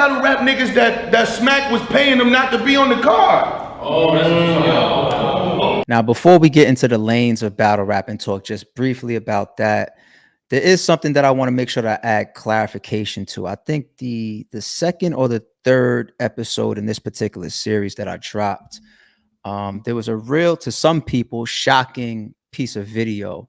battle rap niggas that Smack was paying them not to be on the card. Now, before we get into the lanes of battle rap and talk just briefly about that, there is something that I want to make sure that I add clarification to. I think the second or the third episode in this particular series that I dropped, there was a real, to some people, shocking piece of video,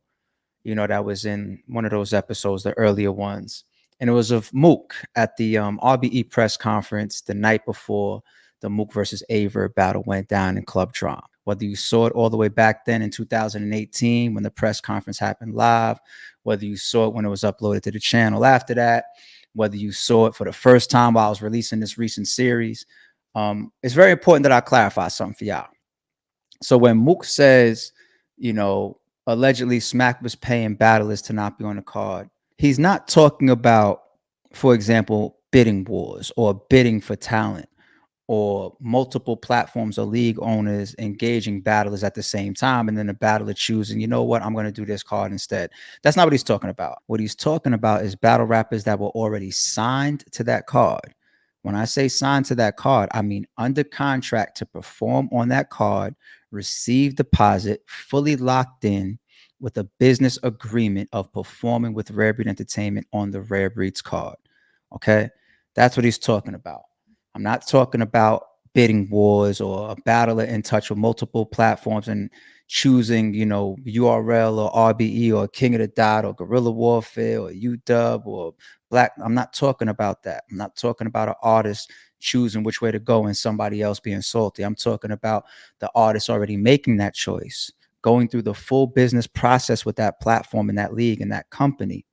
you know, that was in one of those episodes, the earlier ones. And it was of Mook at the RBE press conference the night before the Mook versus Aver battle went down in Club Drama. Whether you saw it all the way back then in 2018 when the press conference happened live, whether you saw it when it was uploaded to the channel after that, whether you saw it for the first time while I was releasing this recent series, it's very important that I clarify something for y'all. So when Mook says, you know, allegedly Smack was paying battlers to not be on the card, he's not talking about, for example, bidding wars or bidding for talent or multiple platforms or league owners engaging battlers at the same time, and then the battler choosing, you know what, I'm going to do this card instead. That's not what he's talking about. What he's talking about is battle rappers that were already signed to that card. When I say signed to that card, I mean under contract to perform on that card, receive deposit, fully locked in with a business agreement of performing with Rare Breed Entertainment on the Rare Breeds card. Okay, that's what he's talking about. I'm not talking about bidding wars or a battler in touch with multiple platforms and choosing, you know, URL or RBE or King of the Dot or Guerrilla Warfare or UW or Black. I'm not talking about that. I'm not talking about an artist choosing which way to go and somebody else being salty. I'm talking about the artist already making that choice, going through the full business process with that platform and that league and that company,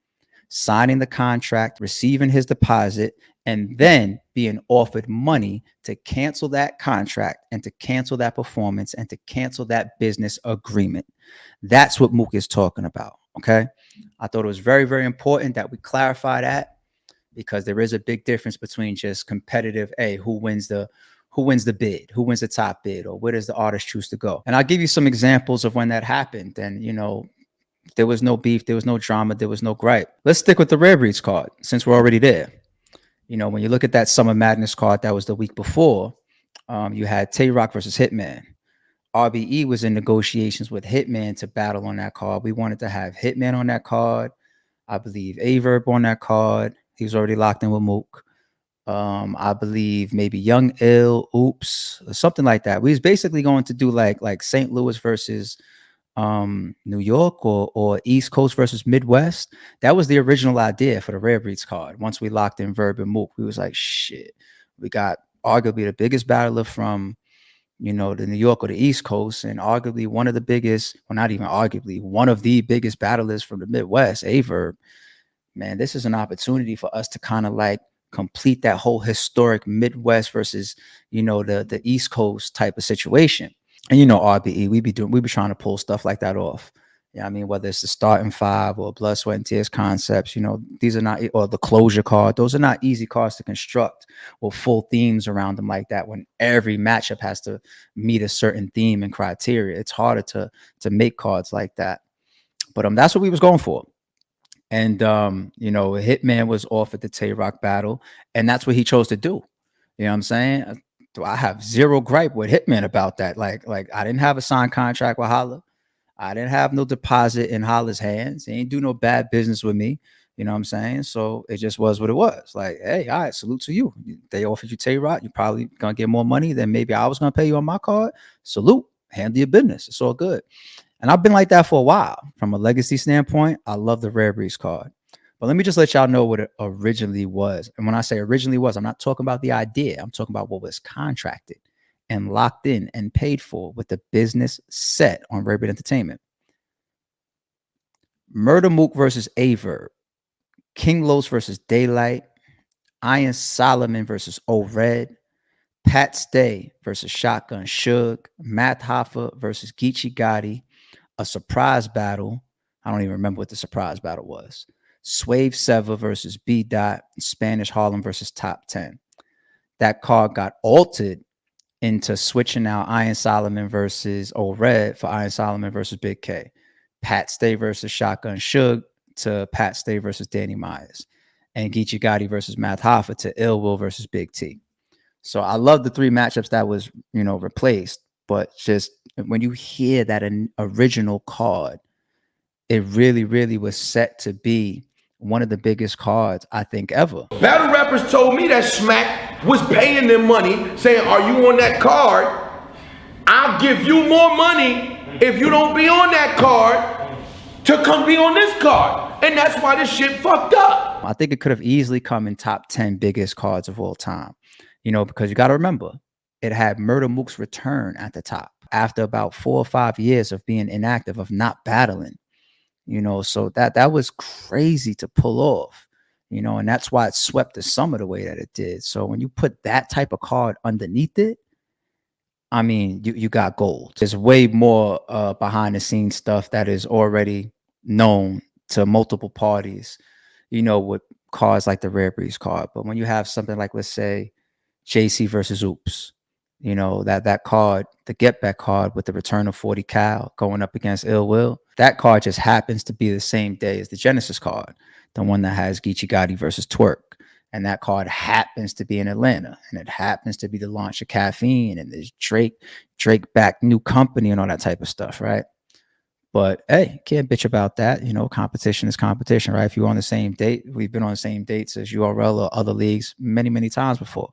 signing the contract, receiving his deposit, and then being offered money to cancel that contract and to cancel that performance and to cancel that business agreement. That's what Mook is talking about, okay? I thought it was very, very important that we clarify that, because there is a big difference between just competitive, who wins the bid, who wins the top bid, or where does the artist choose to go. And I'll give you some examples of when that happened. And, you know, there was no beef, there was no drama, there was no gripe. Let's stick with the Rare Breeds card since we're already there. You know, when you look at that Summer Madness card that was the week before, you had Tay Rock versus Hitman. RBE was in negotiations with Hitman to battle on that card. We wanted to have Hitman on that card. I believe Averb on that card. He was already locked in with Mook. I believe maybe Young Ill, Oops, or something like that. We was basically going to do like St. Louis versus New York or East Coast versus Midwest. That was the original idea for the Rare Breeds card. Once we locked in Verb and Mook, we was like, shit, we got arguably the biggest battler from, you know, the New York or the East Coast, and arguably one of the biggest, well, not even arguably, one of the biggest battlers from the Midwest, Averb. Man, this is an opportunity for us to kind of like complete that whole historic Midwest versus, you know, the East Coast type of situation. And, you know, RBE, we be trying to pull stuff like that off. Yeah, I mean, whether it's the starting five or Blood, Sweat, and Tears concepts, you know, these are not, or the closure card, those are not easy cards to construct or full themes around them like that when every matchup has to meet a certain theme and criteria. It's harder to make cards like that. But that's what we was going for. And, you know, Hitman was offered the Tay Rock battle, and that's what he chose to do. You know what I'm saying? I have zero gripe with Hitman about that. Like I didn't have a signed contract with Holla. I didn't have no deposit in Holla's hands. He ain't do no bad business with me. You know what I'm saying? So it just was what it was. Like, hey, all right, salute to you. They offered you Tay Rock. You probably gonna get more money than maybe I was gonna pay you on my card. Salute. Handle your business. It's all good. And I've been like that for a while. From a legacy standpoint, I love the Rare Breeds card. But let me just let y'all know what it originally was. And when I say originally was, I'm not talking about the idea. I'm talking about what was contracted and locked in and paid for with the business set on Rare Breed Entertainment. Murder Mook versus Averb. King Los versus Daylight. Iron Solomon versus O-Red. Pat Stay versus Shotgun Suge. Matt Hoffa versus Geechee Gotti. A surprise battle. I don't even remember what the surprise battle was. Swave Seva versus B. Dot. Spanish Harlem versus Top 10. That card got altered into switching out Iron Solomon versus O-Red for Iron Solomon versus Big K. Pat Stay versus Shotgun Suge to Pat Stay versus Danny Myers. and Geechee Gotti versus Math Hoffa to Ill Will versus Big T. So I love the 3 matchups that was, replaced. But just when you hear that an original card, it really, really was set to be one of the biggest cards I think ever. Battle rappers told me that Smack was paying them money, saying, are you on that card? I'll give you more money if you don't be on that card to come be on this card. And that's why this shit fucked up. I think it could have easily come in top 10 biggest cards of all time, because you got to remember, it had Murder Mook's return at the top after about 4 or 5 years of being inactive, of not battling. So that was crazy to pull off, and that's why it swept the summer the way that it did. So when you put that type of card underneath it, I mean, you got gold. There's way more behind the scenes stuff that is already known to multiple parties, with cards like the Rare Breeze card. But when you have something like, let's say, JC versus Oops, that card, the Get Back card with the return of 40 Cal going up against Ill Will, that card just happens to be the same day as the Genesis card, the one that has Geechee Gotti versus Twerk. And that card happens to be in Atlanta, and it happens to be the launch of Caffeine, and there's Drake back new company and all that type of stuff, right? But hey, can't bitch about that. Competition is competition, right? If you're on the same date, we've been on the same dates as URL or other leagues many, many times before.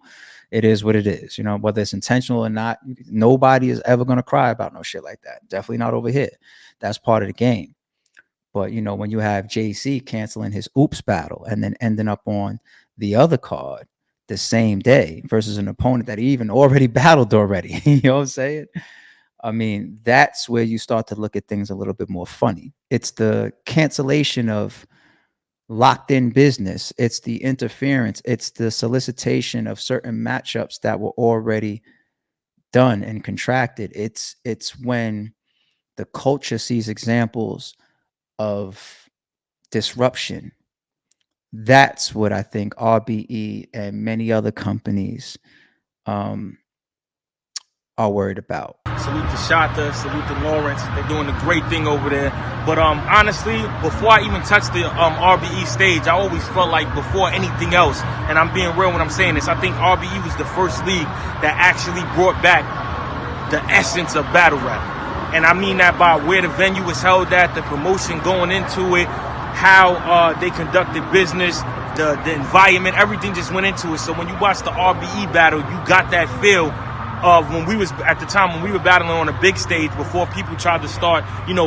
It is what it is, whether it's intentional or not. Nobody is ever going to cry about no shit like that. Definitely not over here. That's part of the game. But, when you have JC canceling his Oops battle and then ending up on the other card the same day versus an opponent that he even already battled already, you know what I'm saying? I mean, that's where you start to look at things a little bit more funny. It's the cancellation of locked in business. It's the interference. It's the solicitation of certain matchups that were already done and contracted. It's when the culture sees examples of disruption. That's what I think RBE and many other companies are worried about. Salute to Shata, salute to Lawrence. They're doing a great thing over there. But honestly, before I even touched the RBE stage, I always felt like before anything else, and I'm being real when I'm saying this, I think RBE was the first league that actually brought back the essence of battle rap. And I mean that by where the venue was held at, the promotion going into it, how they conducted business, the environment, everything just went into it. So when you watch the RBE battle, you got that feel of when we was at the time when we were battling on a big stage before people tried to start,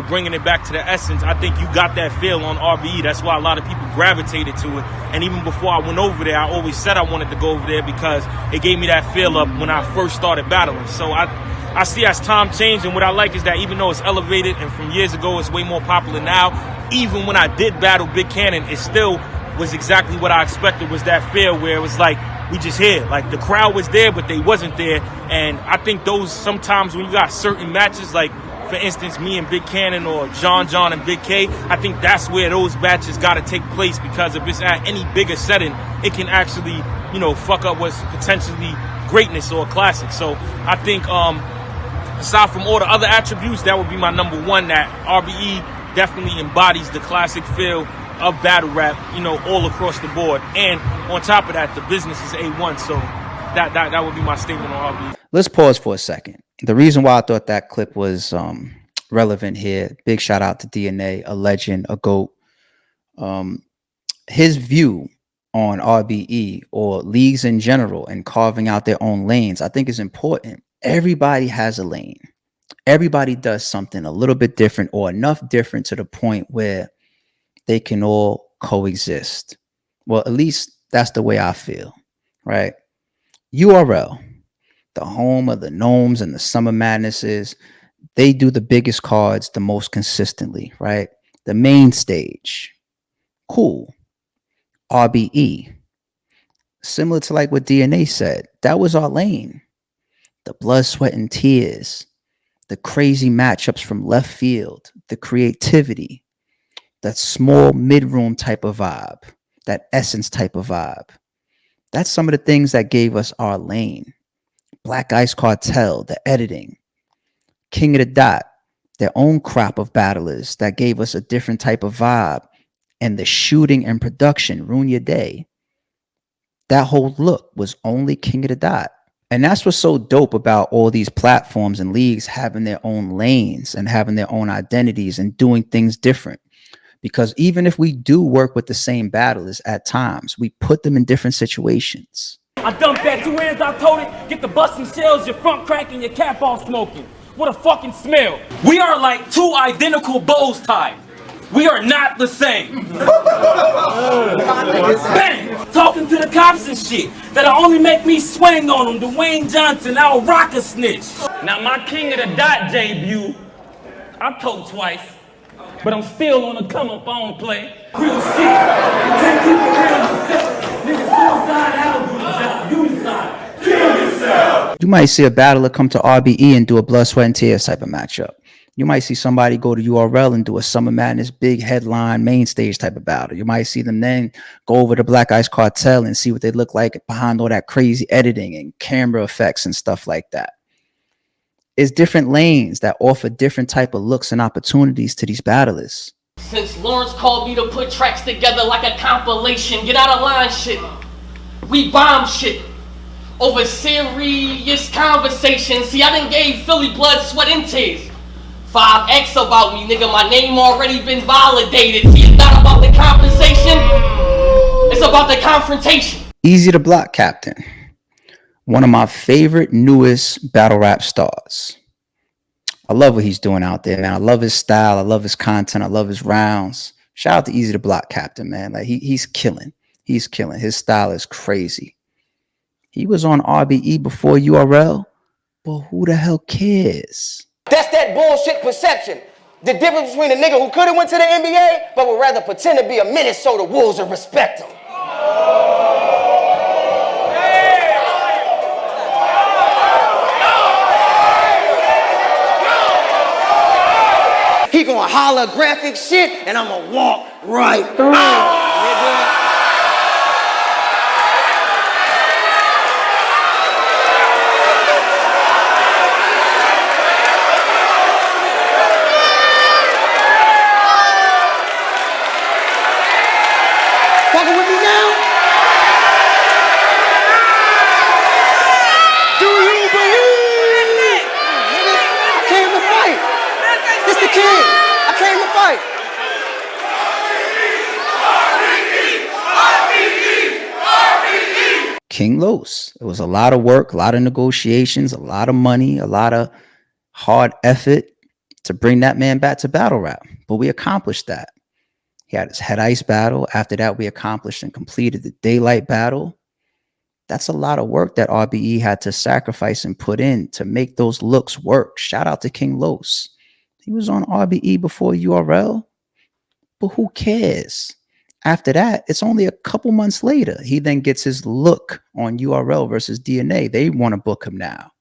bringing it back to the essence. I think you got that feel on RBE. That's why a lot of people gravitated to it. And even before I went over there, I always said I wanted to go over there because it gave me that feel of when I first started battling. So I see as time changed, and what I like is that even though it's elevated and from years ago it's way more popular now, even when I did battle Big Cannon, it still was exactly what I expected, was that feel where it was like, we just here. Like the crowd was there, but they wasn't there. And I think those sometimes when you got certain matches, like for instance, me and Big Cannon or John and Big K, I think that's where those matches got to take place, because if it's at any bigger setting, it can actually, fuck up what's potentially greatness or a classic. So I think aside from all the other attributes, that would be my number one, that RBE definitely embodies the classic feel of battle rap, all across the board. And on top of that, the business is A1. So that would be my statement on RBE. Let's pause for a second. The reason why I thought that clip was relevant here, big shout out to DNA, a legend, a GOAT. His view on RBE or leagues in general and carving out their own lanes, I think is important. Everybody has a lane. Everybody does something a little bit different, or enough different to the point where they can all coexist. Well, at least that's the way I feel, right? URL, the home of the Gnomes and the Summer Madnesses, they do the biggest cards the most consistently, right? The main stage, cool. RBE, similar to like what DNA said, that was our lane. The blood, sweat, and tears, the crazy matchups from left field, the creativity, that small mid-room type of vibe, that essence type of vibe. That's some of the things that gave us our lane. Black Ice Cartel, the editing. King of the Dot, their own crop of battlers that gave us a different type of vibe and the shooting and production ruin your day, that whole look was only King of the Dot. And that's what's so dope about all these platforms and leagues having their own lanes and having their own identities and doing things different. Because even if we do work with the same battlers at times, we put them in different situations. I dumped that 2 hands, I told it, get the busting shells, your front cracking, your cap off smoking. What a fucking smell. We are like 2 identical bows tied. We are not the same. Bang! Talking to the cops and shit. That'll only make me swing on them. Dwayne Johnson, I'll rock a snitch. Now my King of the Dot debut, I told twice, but I'm still on a come up on play. Real shit. Can't keep it real. Nigga, suicide, I'll do the job. You decide. Kill yourself. You might see a battler come to RBE and do a blood, sweat, and tears type of matchup. You might see somebody go to URL and do a Summer Madness big headline main stage type of battle. You might see them then go over to Black Ice Cartel and see what they look like behind all that crazy editing and camera effects and stuff like that. It's different lanes that offer different type of looks and opportunities to these battlers. Since Lawrence called me to put tracks together like a compilation, get out of line shit. We bomb shit over serious conversations. See, I done gave Philly blood, sweat, and tears. 5X about me, nigga, my name already been validated. See, it's not about the compensation, it's about the confrontation. Easy to Block Captain, one of my favorite newest battle rap stars. I love what he's doing out there, man. I love his style, I love his content, I love his rounds. Shout out to Easy to Block Captain, man. Like he's killing. He's killing. His style is crazy. He was on RBE before URL, but who the hell cares? That's that bullshit perception. The difference between a nigga who could have went to the NBA, but would rather pretend to be a Minnesota Wolves and respect him. He gonna holographic shit, and I'm gonna walk right through it. Fucking with me now? Do you believe? I came to fight. It's the king. I came to fight. King Los. It was a lot of work, a lot of negotiations, a lot of money, a lot of hard effort to bring that man back to battle rap. But we accomplished that. He had his Head Ice battle. After that, we accomplished and completed the Daylight battle. That's a lot of work that RBE had to sacrifice and put in to make those looks work. Shout out to King Los. He was on RBE before URL, but who cares? After that, it's only a couple months later. He then gets his look on URL versus DNA. They want to book him now.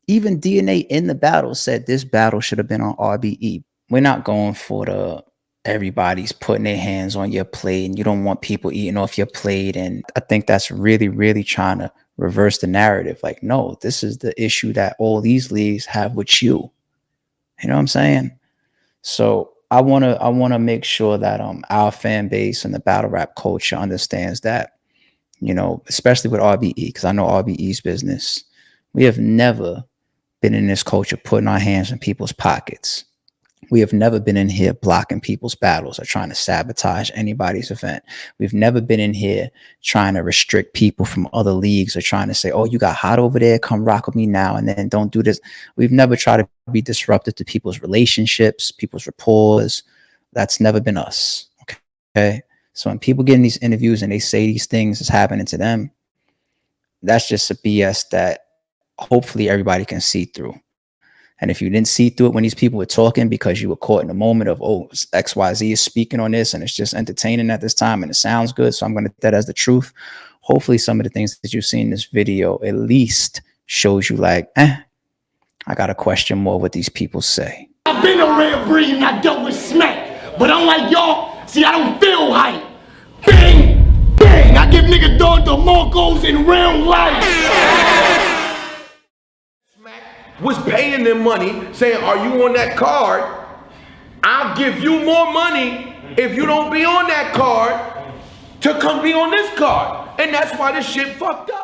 Even DNA in the battle said this battle should have been on RBE. We're not going for the everybody's putting their hands on your plate and you don't want people eating off your plate. And I think that's really, really trying to reverse the narrative. Like, no, this is the issue that all these leagues have with you. You know what I'm saying? So I want to make sure that our fan base and the battle rap culture understands that, you know, especially with RBE, because I know RBE's business. We have never been in this culture putting our hands in people's pockets. We have never been in here blocking people's battles or trying to sabotage anybody's event. We've never been in here trying to restrict people from other leagues or trying to say, oh, you got hot over there, come rock with me now, and then don't do this. We've never tried to be disruptive to people's relationships, people's rapports. That's never been us. Okay. So when people get in these interviews and they say these things is happening to them, that's just a BS that hopefully everybody can see through. And if you didn't see through it when these people were talking because you were caught in the moment of, oh, XYZ is speaking on this and it's just entertaining at this time and it sounds good, so I'm going to take that as the truth. Hopefully some of the things that you see in this video at least shows you like, I got to question more what these people say. I've been a rare breed and I dealt with smack. But unlike y'all, see, I don't feel hype. Bang, bang, I give nigga dog the Marcos in real life. Was paying them money saying, are you on that card? I'll give you more money if you don't be on that card to come be on this card. And that's why this shit fucked up.